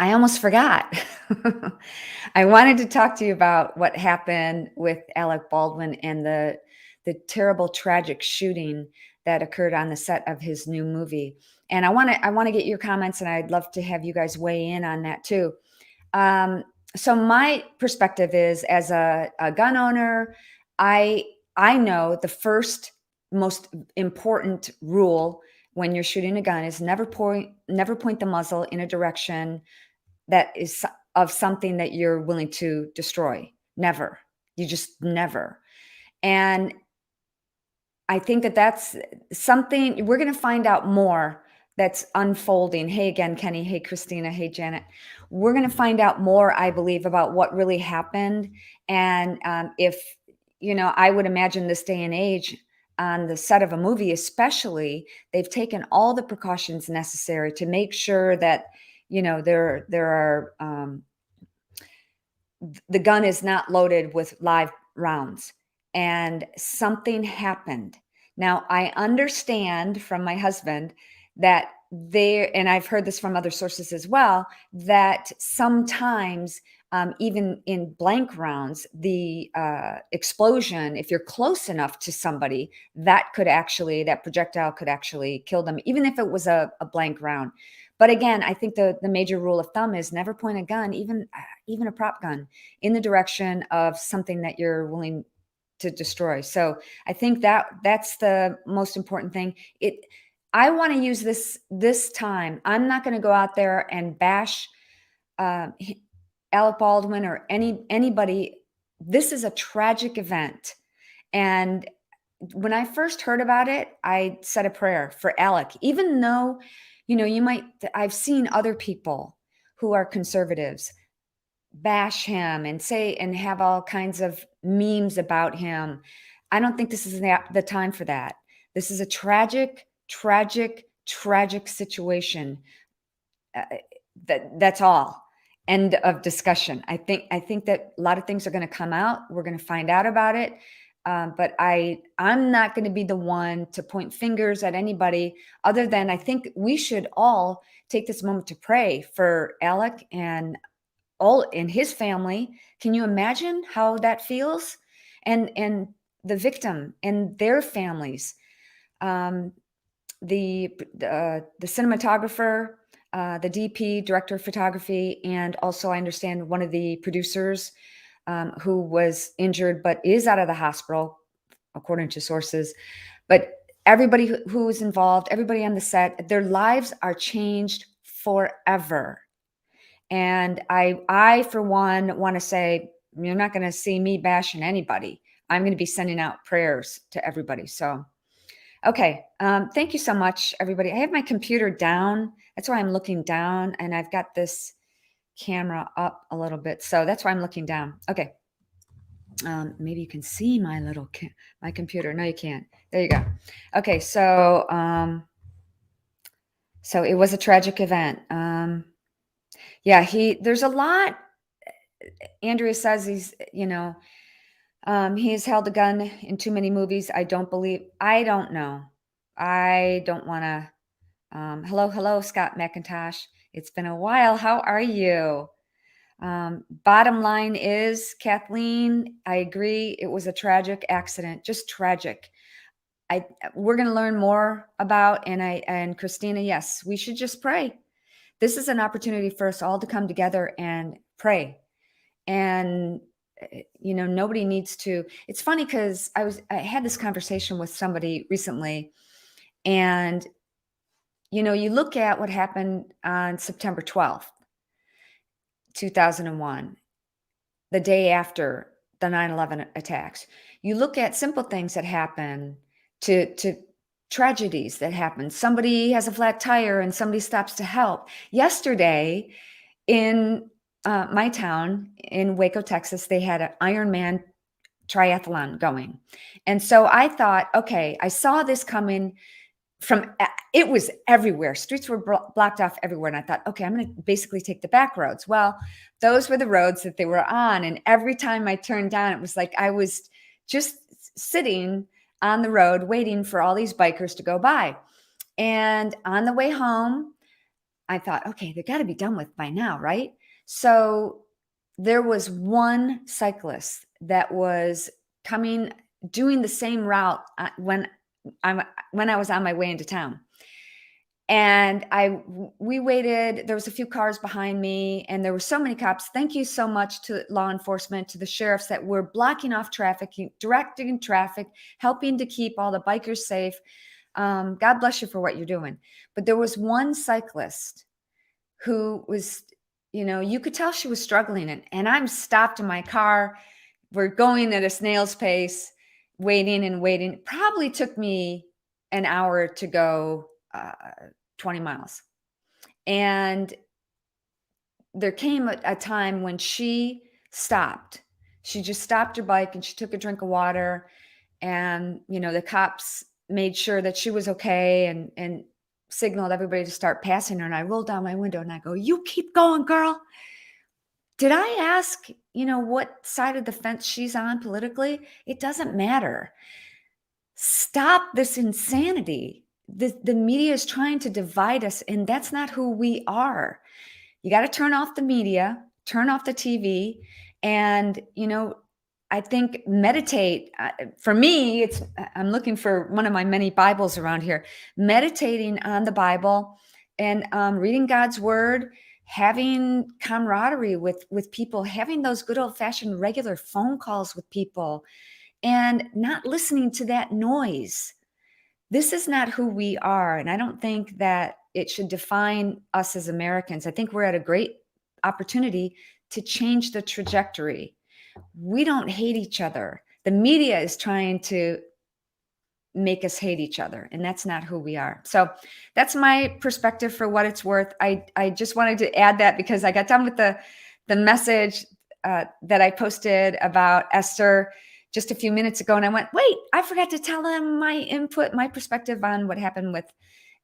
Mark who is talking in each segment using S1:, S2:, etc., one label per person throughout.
S1: I almost forgot. I wanted to talk to you about what happened with Alec Baldwin and the terrible tragic shooting that occurred on the set of his new movie. And I want to get your comments, and I'd love to have you guys weigh in on that too. Um, so my perspective is, as a gun owner, I I know the first most important rule when you're shooting a gun is never point the muzzle in a direction that is of something that you're willing to destroy. Never. You just never. And I think that that's something we're going to find out more that's unfolding. Hey again, Kenny. Hey, Christina. Hey, Janet. We're going to find out more, I believe, about what really happened. And if, I would imagine this day and age on the set of a movie, especially, they've taken all the precautions necessary to make sure that, there are, the gun is not loaded with live rounds, and something happened. Now, I understand from my husband that and I've heard this from other sources as well, that sometimes, even in blank rounds, the explosion, if you're close enough to somebody, that projectile could actually kill them, even if it was a blank round. But again, I think the major rule of thumb is never point a gun, even a prop gun, in the direction of something that you're willing to destroy. So I think that's the most important thing. I want to use this time. I'm not going to go out there and bash uh, Alec Baldwin or anybody. This is a tragic event, and when I first heard about it, I said a prayer for Alec, even though, I've seen other people who are conservatives bash him and say and have all kinds of memes about him. I don't think this is the time for that. This is a tragic, tragic, tragic situation. Uh, that's all. End of discussion. I think that a lot of things are going to come out. We're going to find out about it. But I'm not going to be the one to point fingers at anybody, other than I think we should all take this moment to pray for Alec and all in his family. Can you imagine how that feels? And the victim and their families. Um, the cinematographer, the DP, director of photography, and also I understand one of the producers, who was injured but is out of the hospital, according to sources. But everybody who is involved, everybody on the set, their lives are changed forever. And I for one want to say, you're not going to see me bashing anybody. I'm going to be sending out prayers to everybody. So okay. Thank you so much, everybody. I have my computer down. That's why I'm looking down, and I've got this camera up a little bit. So that's why I'm looking down. Okay. Maybe you can see my little my computer. No, you can't. There you go. Okay. So it was a tragic event. Yeah, there's a lot. Andrea says he has held a gun in too many movies. I don't know. I don't want to. Hello, Scott McIntosh. It's been a while. How are you? Bottom line is, Kathleen, I agree. It was a tragic accident, just tragic. We're going to learn more about, and Christina, yes, we should just pray. This is an opportunity for us all to come together and pray. And nobody needs to. It's funny because I had this conversation with somebody recently, and you look at what happened on September 12th, 2001, the day after the 9/11 attacks. You look at simple things that happen to tragedies that happen. Somebody has a flat tire and somebody stops to help. Yesterday in my town in Waco, Texas, they had an Ironman triathlon going. And so I thought, okay, I saw this coming it was everywhere. Streets were blocked off everywhere. And I thought, okay, I'm going to basically take the back roads. Well, those were the roads that they were on. And every time I turned down, it was like I was just sitting on the road waiting for all these bikers to go by. And on the way home, I thought, okay, they got to be done with by now, right? So there was one cyclist that was coming, doing the same route I'm when I was on my way into town. And we waited. There was a few cars behind me, and there were so many cops. Thank you so much to law enforcement, to the sheriffs that were blocking off traffic, directing traffic, helping to keep all the bikers safe. God bless you for what you're doing. But there was one cyclist who was, you could tell she was struggling, and I'm stopped in my car. We're going at a snail's pace, waiting and waiting. It probably took me an hour to go 20 miles. And there came a time when she stopped. She just stopped her bike and she took a drink of water. And, the cops made sure that she was okay and signaled everybody to start passing her. And I rolled down my window and I go, "You keep going, girl." Did I ask, what side of the fence she's on politically? It doesn't matter. Stop this insanity. The media is trying to divide us, and that's not who we are. You got to turn off the media, turn off the TV, and I think meditate. For me, I'm looking for one of my many Bibles around here. Meditating on the Bible and reading God's Word, having camaraderie with people, having those good old fashioned regular phone calls with people, and not listening to that noise. This is not who we are. And I don't think that it should define us as Americans. I think we're at a great opportunity to change the trajectory. We don't hate each other. The media is trying to make us hate each other, and that's not who we are. So that's my perspective for what it's worth. I just wanted to add that because I got done with the message that I posted about Esther just a few minutes ago, and I went, wait, I forgot to tell them my input, my perspective on what happened with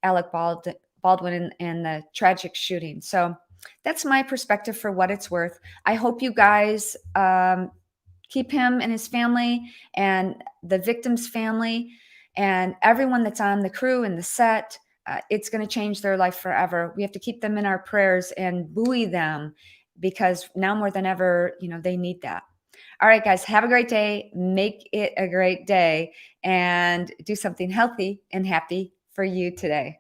S1: Alec Baldwin and the tragic shooting. So that's my perspective for what it's worth. I hope you guys keep him and his family and the victim's family and everyone that's on the crew and the set. It's going to change their life forever. We have to keep them in our prayers and buoy them, because now more than ever, they need that. All right, guys, have a great day. Make it a great day and do something healthy and happy for you today.